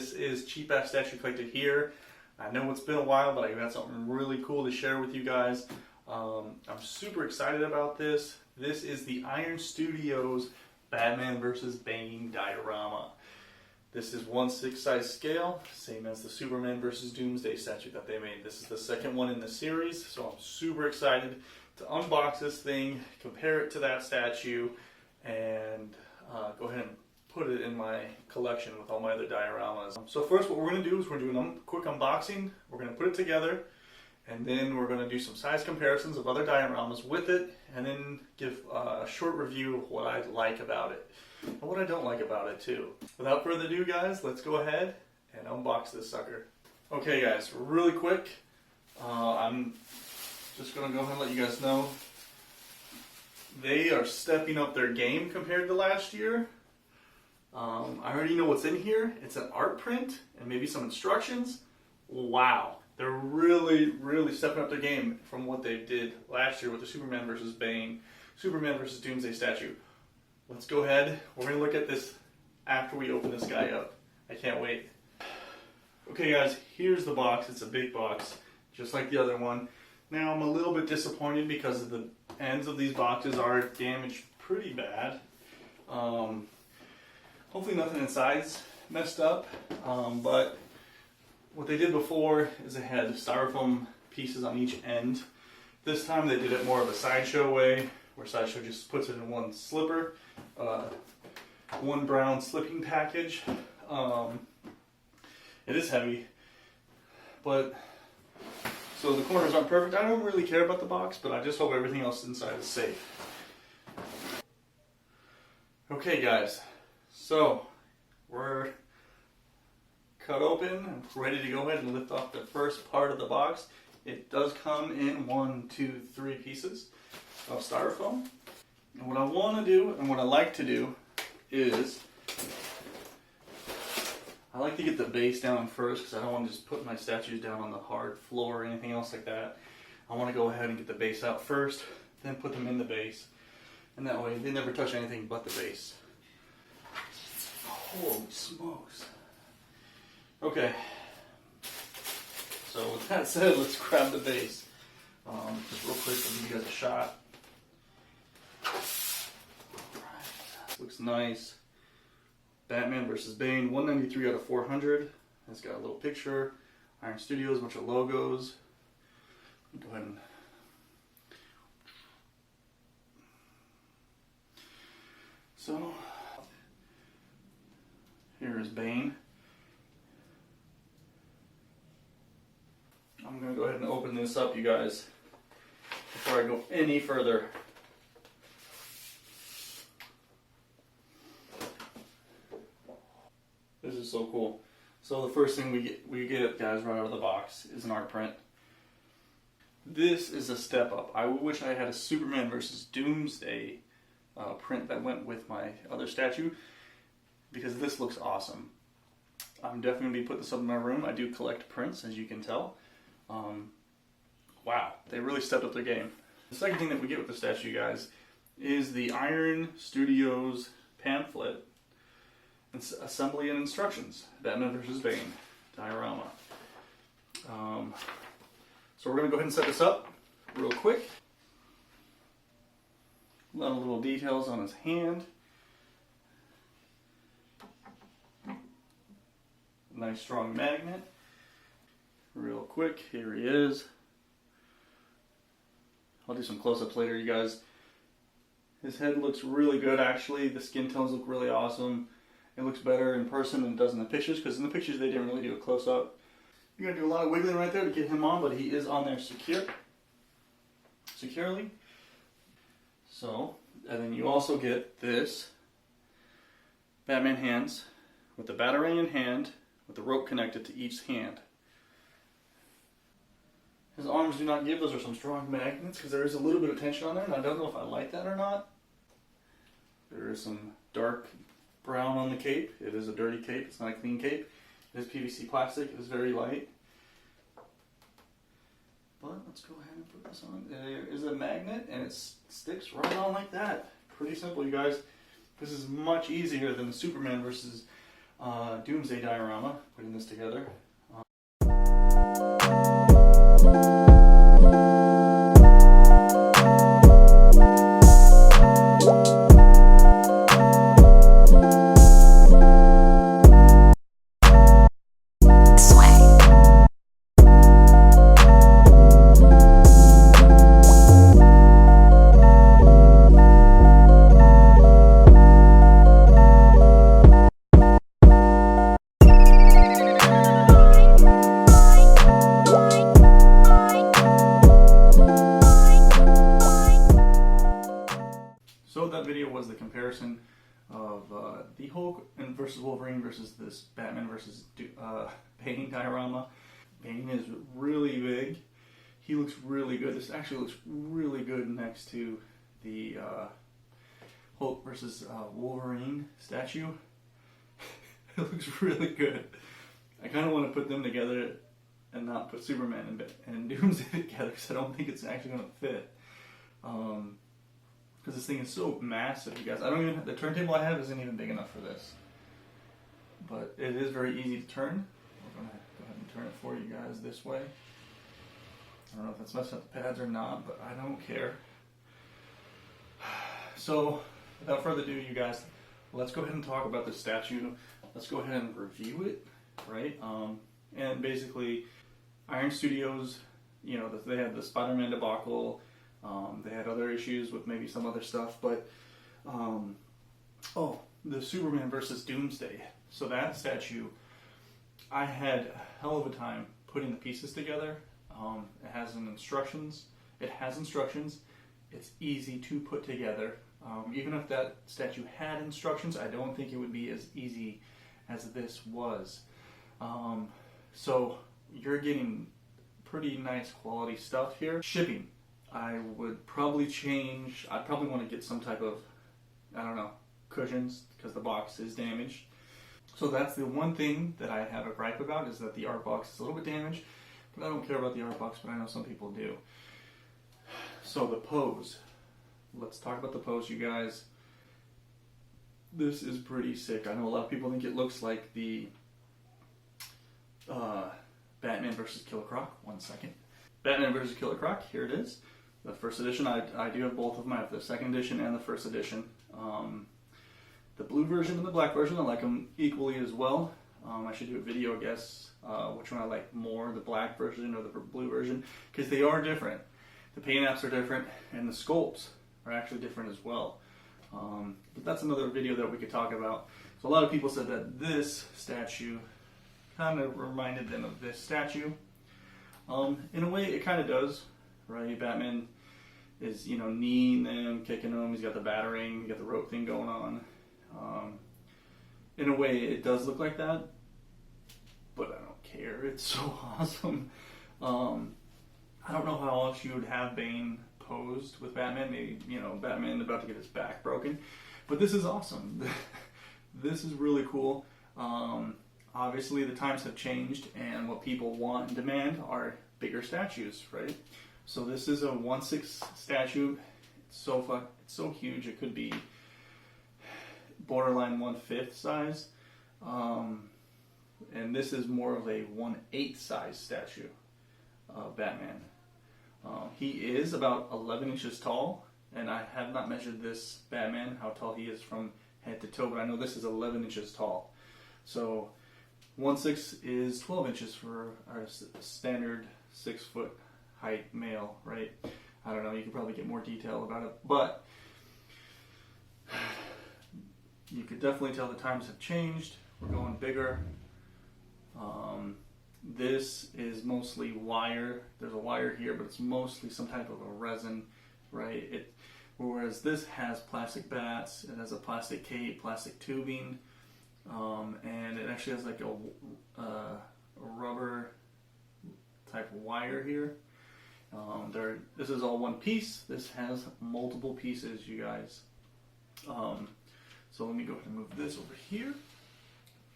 This is Cheap Ass Statue Collected here. I know it's been a while, but I got something really cool to share with you guys. I'm super excited about this. This is the Iron Studios Batman vs. Bane diorama. This is 1/6 size scale, same as the Superman vs. Doomsday statue that they made. This is the second one in the series, so I'm super excited to unbox this thing, compare it to that statue, and go ahead and put it in my collection with all my other dioramas. So first what we're going to do is we're going to do a quick unboxing, we're going to put it together, and then we're going to do some size comparisons of other dioramas with it, and then give a short review of what I like about it, and what I don't like about it too. Without further ado guys, let's go ahead and unbox this sucker. Okay guys, really quick, I'm just going to go ahead and let you guys know they are stepping up their game compared to last year. I already know what's in here. It's an art print and maybe some instructions. Wow, they're really stepping up their game from what they did last year with the Superman vs. Bane, Superman vs. Doomsday statue. Let's go ahead. We're going to look at this after we open this guy up. I can't wait. Okay guys, here's the box. It's a big box, just like the other one. Now I'm a little bit disappointed because the ends of these boxes are damaged pretty bad. Hopefully nothing inside's messed up, but what they did before is they had styrofoam pieces on each end. This time they did it more of a Sideshow way, where Sideshow just puts it in one slipper, one brown slipping package. It is heavy, but so the corners aren't perfect. I don't really care about the box, but I just hope everything else inside is safe. Okay guys, so we're cut open and ready to go ahead and lift off the first part of the box. It does come in 1, 2, 3 pieces of styrofoam. And what I want to do and what I like to do is I like to get the base down first because I don't want to just put my statues down on the hard floor or anything else like that. I want to go ahead and get the base out first, then put them in the base. And that way they never touch anything but the base. Holy smokes. Okay. So with that said, let's grab the base. Just real quick, I'll give you guys a shot. Alright. Looks nice. Batman vs. Bane, 193 out of 400. It's got a little picture. Iron Studios, a bunch of logos. Go ahead and so here is Bane. I'm going to go ahead and open this up, you guys, before I go any further. This is so cool. So the first thing we get guys right out of the box is an art print. This is a step up. I wish I had a Superman vs. Doomsday print that went with my other statue, because this looks awesome. I'm definitely going to be putting this up in my room. I do collect prints, as you can tell. Wow, they really stepped up their game. The second thing that we get with the statue, guys, is the Iron Studios pamphlet, assembly and instructions, Batman vs. Bane diorama. So we're going to go ahead and set this up real quick. A lot of little details on his hand. Nice strong magnet. Real quick, here he is. I'll do some close-ups later, you guys. His head looks really good actually. The skin tones look really awesome. It looks better in person than it does in the pictures, because in the pictures they didn't really do a close-up. You're going to do a lot of wiggling right there to get him on, but he is on there securely. So, and then you also get this Batman hands with the Batarang in hand with the rope connected to each hand. His arms do not give. Those are some strong magnets because there is a little bit of tension on there, and I don't know if I like that or not. There is some dark brown on the cape. It is a dirty cape. It's not a clean cape. It is PVC plastic. It is very light. But let's go ahead and put this on. There is a magnet, and it sticks right on like that. Pretty simple, you guys. This is much easier than the Superman versus Doomsday diorama, putting this together. So that video was the comparison of the Hulk and versus Wolverine versus this Batman versus Bane diorama. Bane is really big. He looks really good. This actually looks really good next to the Hulk versus Wolverine statue. It looks really good. I kind of want to put them together and not put Superman and Doomsday together because I don't think it's actually going to fit. Because this thing is so massive, you guys. I don't even, the turntable I have isn't even big enough for this. But it is very easy to turn. We're going to go ahead and turn it for you guys this way. I don't know if that's messing up the pads or not, but I don't care. So, without further ado, you guys, let's go ahead and talk about this statue. Let's go ahead and review it, right? And basically, Iron Studios, you know, they had the Spider-Man debacle. They had other issues with maybe some other stuff, but the Superman versus Doomsday. So that statue, I had a hell of a time putting the pieces together. It has instructions. It's easy to put together. Even if that statue had instructions, I don't think it would be as easy as this was. So you're getting pretty nice quality stuff here. Shipping. I would probably change, I'd probably want to get some type of, I don't know, cushions because the box is damaged. So that's the one thing that I have a gripe about, is that the art box is a little bit damaged, but I don't care about the art box, but I know some people do. So the pose. Let's talk about the pose, you guys. This is pretty sick. I know a lot of people think it looks like the Batman versus Killer Croc. 1 second. Batman versus Killer Croc, here it is. The first edition, I do have both of them. I have the second edition and the first edition. The blue version and the black version, I like them equally as well. I should do a video, I guess, which one I like more, the black version or the blue version, because they are different. The paint apps are different, and the sculpts are actually different as well. But that's another video that we could talk about. So a lot of people said that this statue kind of reminded them of this statue. In a way, it kind of does, right? Batman is, you know, kneeing them, kicking them. He's got the battering, he's got the rope thing going on. In a way, it does look like that, but I don't care. It's so awesome. I don't know how else you would have Bane posed with Batman. Maybe, you know, Batman about to get his back broken. But this is awesome. This is really cool. Obviously, the times have changed, and what people want and demand are bigger statues, right? So this is a 1/6 statue. It's so huge. It could be borderline 1/5 size. And this is more of a 1/8 size statue of Batman. He is about 11 inches tall, and I have not measured this Batman, how tall he is from head to toe, but I know this is 11 inches tall. So 1/6 is 12 inches for our standard 6-foot height male, right? I don't know, you could probably get more detail about it, but you could definitely tell the times have changed. We're going bigger. This is mostly wire. There's a wire here, but it's mostly some type of a resin, right? Whereas this has plastic bats, it has a plastic cape, plastic tubing, and it actually has like a rubber type of wire here. This is all one piece. This has multiple pieces, you guys. So let me go ahead and move this over here.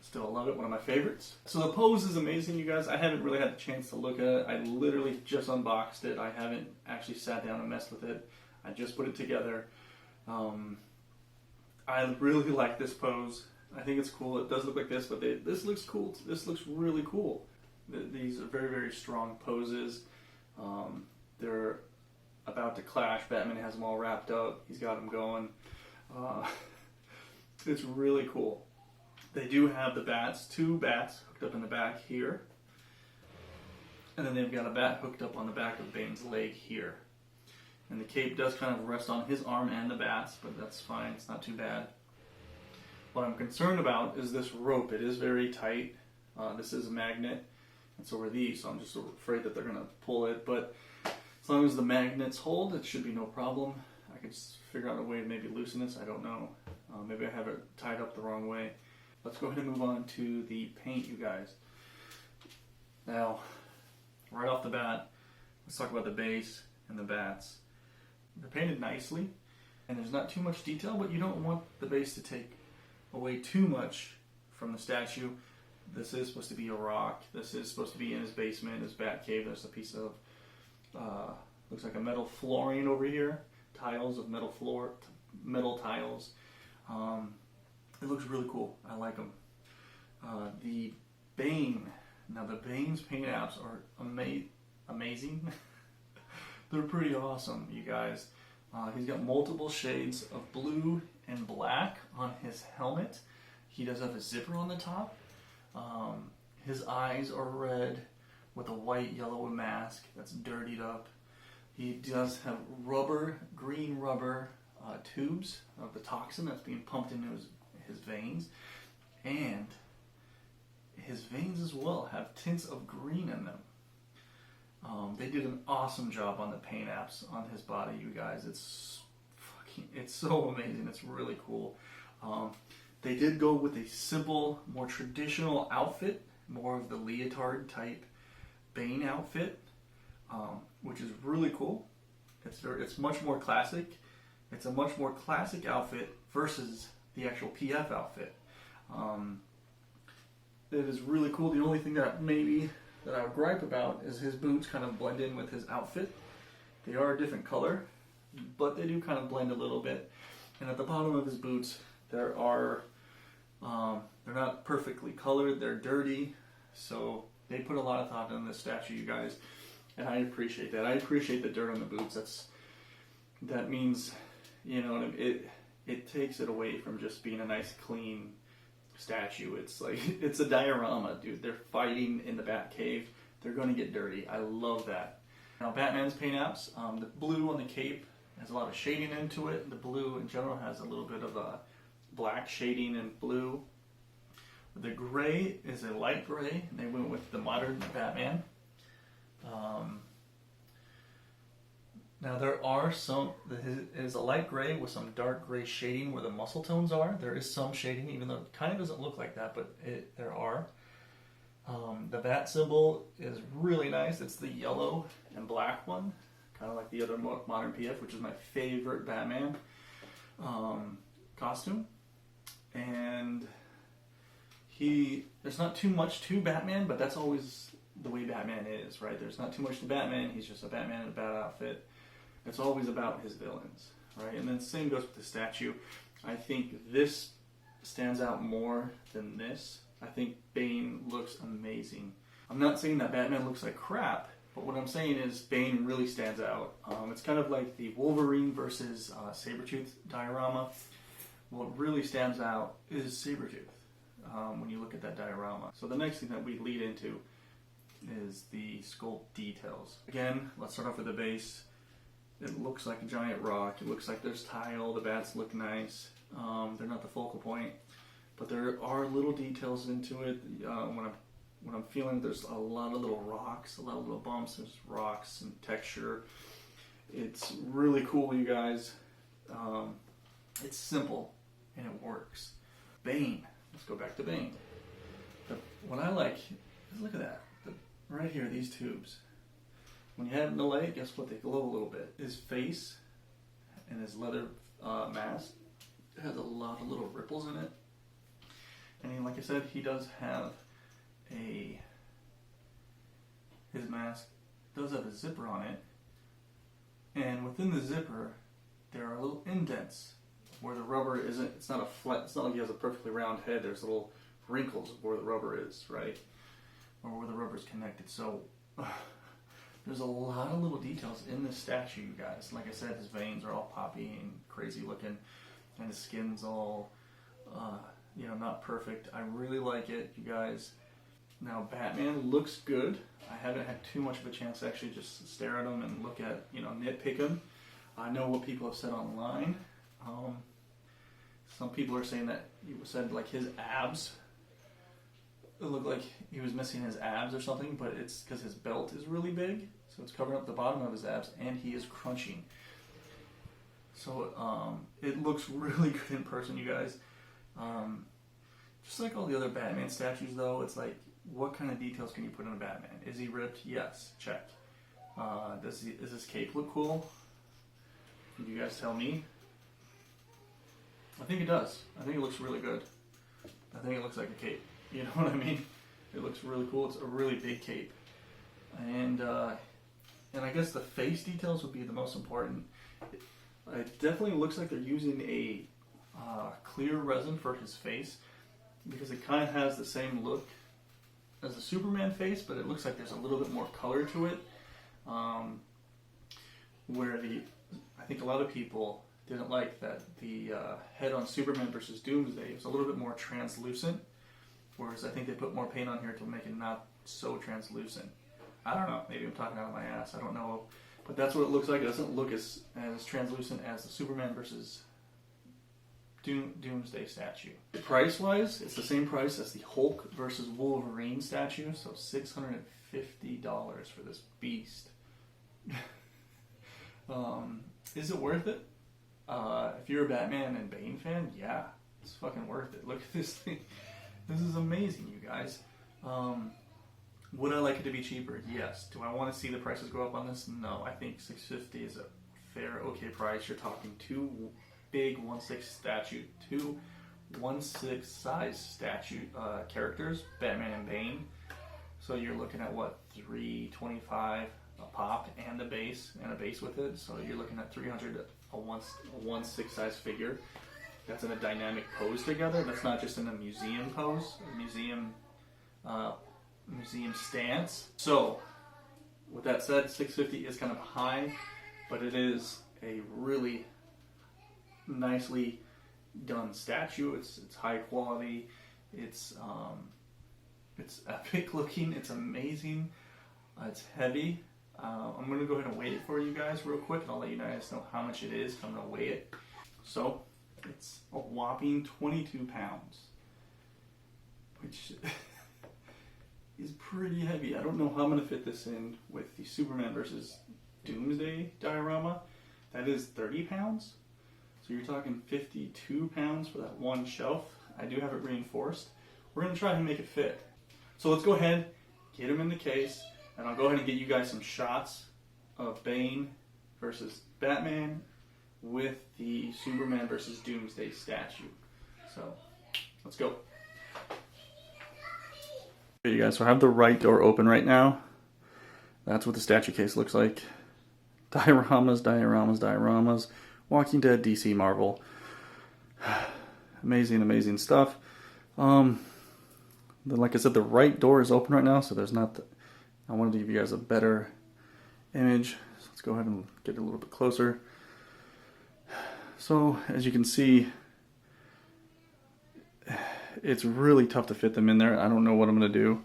Still love it, one of my favorites. So the pose is amazing, you guys. I haven't really had the chance to look at it. I literally just unboxed it. I haven't actually sat down and messed with it. I just put it together. I really like this pose. I think it's cool. It does look like this, but this looks cool. This looks really cool. These are very, very strong poses. They're about to clash. Batman has them all wrapped up. He's got them going. It's really cool. They do have the bats, 2 bats hooked up in the back here. And then they've got a bat hooked up on the back of Bane's leg here. And the cape does kind of rest on his arm and the bats, but that's fine. It's not too bad. What I'm concerned about is this rope. It is very tight. This is a magnet, and so are these. So I'm just afraid that they're going to pull it. But as long as the magnets hold, it should be no problem. I could just figure out a way to maybe loosen this. I don't know. Maybe I have it tied up the wrong way. Let's go ahead and move on to the paint, you guys. Now, right off the bat, let's talk about the base and the bats. They're painted nicely, and there's not too much detail, but you don't want the base to take away too much from the statue. This is supposed to be a rock. This is supposed to be in his basement, his bat cave. There's a piece of, looks like a metal flooring over here. Tiles of metal floor, metal tiles. It looks really cool. I like them. The Bane. Now the Bane's paint apps are amazing. They're pretty awesome, you guys. He's got multiple shades of blue and black on his helmet. He does have a zipper on the top. His eyes are red with a white yellow mask that's dirtied up. He does have green rubber tubes of the toxin that's being pumped into his veins. And his veins as well have tints of green in them. They did an awesome job on the paint apps on his body, you guys. It's so amazing. It's really cool. They did go with a simple, more traditional outfit, more of the leotard type Bane outfit, which is really cool. It's much more classic. It's a much more classic outfit versus the actual PF outfit. It is really cool. The only thing that I would gripe about is his boots kind of blend in with his outfit. They are a different color, but they do kind of blend a little bit. And at the bottom of his boots, they're not perfectly colored. They're dirty. So they put a lot of thought in this statue, you guys, and I appreciate that. I appreciate the dirt on the boots. That means, you know, it takes it away from just being a nice, clean statue. It's like, it's a diorama, dude. They're fighting in the Batcave. They're going to get dirty. I love that. Now, Batman's paint apps, the blue on the cape has a lot of shading into it. The blue in general has a little bit of a black shading and blue. The gray is a light gray, and they went with the modern Batman. Now there are it is a light gray with some dark gray shading where the muscle tones are. There is some shading, even though it kind of doesn't look like that, but there are. The bat symbol is really nice. It's the yellow and black one, kind of like the other modern PF, which is my favorite Batman costume. And there's not too much to Batman, but that's always the way Batman is, right? There's not too much to Batman. He's just a Batman in a bat outfit. It's always about his villains, right? And then the same goes with the statue. I think this stands out more than this. I think Bane looks amazing. I'm not saying that Batman looks like crap, but what I'm saying is Bane really stands out. It's kind of like the Wolverine versus Sabretooth diorama. What really stands out is Sabretooth when you look at that diorama. So the next thing that we lead into is the sculpt details. Again, let's start off with the base. It looks like a giant rock. It looks like there's tile. The bats look nice. They're not the focal point, but there are little details into it. When I'm feeling, there's a lot of little rocks, a lot of little bumps. There's rocks and texture. It's really cool, you guys. It's simple and it works. Bane. Let's go back to Bane. What I like is, look at that. Right here, these tubes. When you have it in the light, guess what? They glow a little bit. His face and his leather mask has a lot of little ripples in it. And like I said, he does have his mask does have a zipper on it. And within the zipper, there are little indents where the rubber isn't, it's not a flat, it's not like he has a perfectly round head. There's little wrinkles where the rubber is, right? Or where the rubber is connected. So there's a lot of little details in this statue, you guys. Like I said, his veins are all poppy and crazy looking, and his skin's all, you know, not perfect. I really like it, you guys. Now, Batman looks good. I haven't had too much of a chance to actually just stare at him and look at, you know, nitpick him. I know what people have said online. Some people are saying that you said like his abs, it looked like he was missing his abs or something, but it's because his belt is really big, so it's covering up the bottom of his abs, and he is crunching. So it looks really good in person, you guys. Just like all the other Batman statues, though, it's like, what kind of details can you put in a Batman? Is he ripped? Yes, check. Does his cape look cool? Can you guys tell me? I think it does. I think it looks really good. I think it looks like a cape. You know what I mean? It looks really cool. It's a really big cape. And I guess the face details would be the most important. It definitely looks like they're using a clear resin for his face, because it kind of has the same look as the Superman face, but it looks like there's a little bit more color to it. Where I think a lot of people didn't like that the head on Superman versus Doomsday was a little bit more translucent, whereas I think they put more paint on here to make it not so translucent. I don't know, maybe I'm talking out of my ass, I don't know, but that's what it looks like. It doesn't look as translucent as the Superman versus Doomsday statue. Price-wise, it's the same price as the Hulk versus Wolverine statue, so $650 for this beast. Is it worth it? If you're a Batman and Bane fan, yeah, it's fucking worth it. Look at this thing. This is amazing, you guys. Would I like it to be cheaper? Yes. Do I want to see the prices go up on this? No. I think $650 is a fair, okay price. You're talking two big 1/6 statue, two 1/6 size statue characters, Batman and Bane. So you're looking at what, $325 a pop, and a base with it. So you're looking at $300 a 1/6 size figure. That's in a dynamic pose together. That's not just in a museum pose, a museum stance. So with that said, $650 is kind of high, but it is a really nicely done statue. It's high quality. It's epic looking. It's amazing. It's heavy. I'm going to go ahead and weigh it for you guys real quick, and I'll let you guys know how much it is. I'm going to weigh it. So it's a whopping 22 pounds, which is pretty heavy. I don't know how I'm going to fit this in with the Superman versus Doomsday diorama. That is 30 pounds. So you're talking 52 pounds for that one shelf. I do have it reinforced. We're going to try and make it fit. So let's go ahead, get him in the case, and I'll go ahead and get you guys some shots of Bane versus Batman with the Superman versus Doomsday statue. So let's go. Okay, you guys, so I have the right door open right now. That's what the statue case looks like. Dioramas. Walking Dead, DC, Marvel. Amazing stuff. Like I said, the right door is open right now, so there's not I wanted to give you guys a better image. So let's go ahead and get a little bit closer. So as you can see, it's really tough to fit them in there. I don't know what I'm going to do.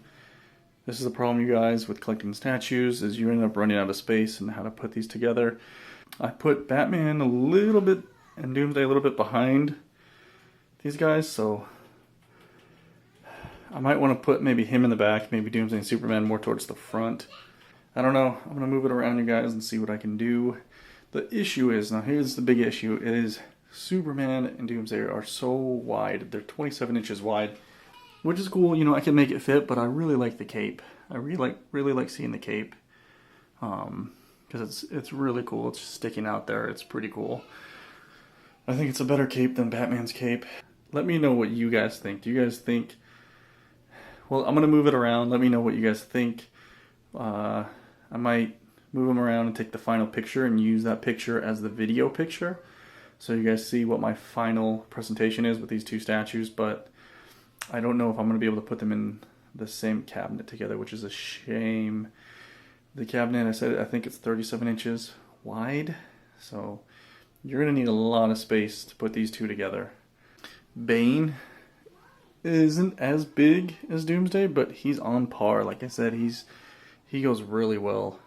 This is the problem, you guys, with collecting statues, is you end up running out of space and how to put these together. I put Batman a little bit and Doomsday a little bit behind these guys, so I might want to put maybe him in the back, maybe Doomsday and Superman more towards the front. I don't know. I'm going to move it around, you guys, and see what I can do. The issue is, now here's the big issue, is Superman and Doomsday are so wide. They're 27 inches wide, which is cool. You know, I can make it fit, but I really like the cape. I really like seeing the cape, because it's really cool. It's just sticking out there. It's pretty cool. I think it's a better cape than Batman's cape. Let me know what you guys think. Do you guys think... Well, I'm going to move it around. Let me know what you guys think. I might move them around and take the final picture and use that picture as the video picture. so you guys see what my final presentation is with these two statues, but I don't know if I'm going to be able to put them in the same cabinet together, which is a shame. The cabinet, I think it's 37 inches wide, so you're going to need a lot of space to put these two together. Bane isn't as big as Doomsday, but he's on par. Like I said, he goes really well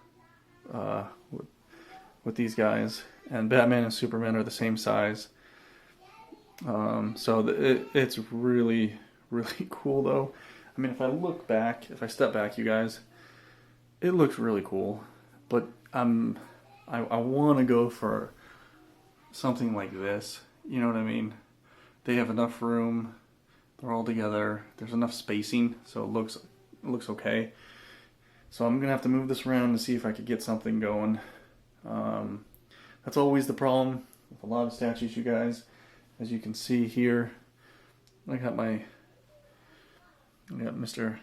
with these guys. And Batman and Superman are the same size. So it's really, really cool though. I mean, if I step back, you guys, it looks really cool. But I want to go for something like this. You know what I mean? They have enough room. They're all together. There's enough spacing, so it looks okay. So I'm gonna have to move this around to see if I could get something going. That's always the problem with a lot of statues, you guys. As you can see here, I got Mr.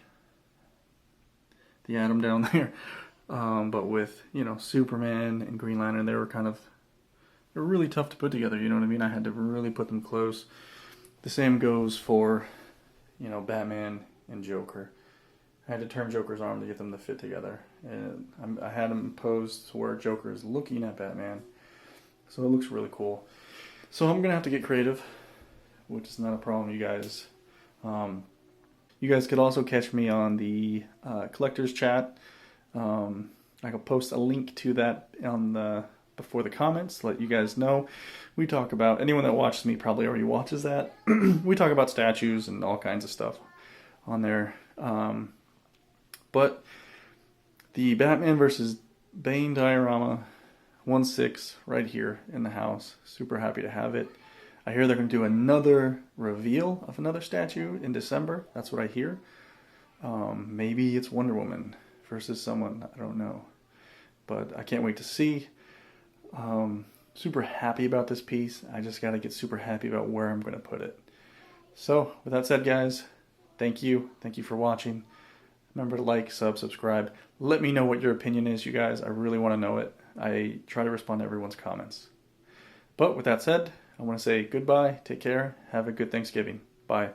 the Atom down there. But with, Superman and Green Lantern, they're really tough to put together, you know what I mean? I had to really put them close. The same goes for, Batman and Joker. I had to turn Joker's arm to get them to fit together. And I had them posed to where Joker is looking at Batman. So it looks really cool. So I'm going to have to get creative, which is not a problem, you guys. You guys could also catch me on the collector's chat. I can post a link to that before the comments, let you guys know. We talk about, anyone that watches me probably already watches that. We talk about statues and all kinds of stuff on there. But the Batman versus Bane diorama 1/6 right here in the house. Super happy to have it. I hear they're going to do another reveal of another statue in December. That's what I hear. Maybe it's Wonder Woman versus someone. I don't know. But I can't wait to see. Super happy about this piece. I just got to get super happy about where I'm going to put it. So, with that said, guys, thank you. Thank you for watching. Remember to like, subscribe. Let me know what your opinion is, you guys. I really want to know it. I try to respond to everyone's comments. But with that said, I want to say goodbye, take care, have a good Thanksgiving. Bye.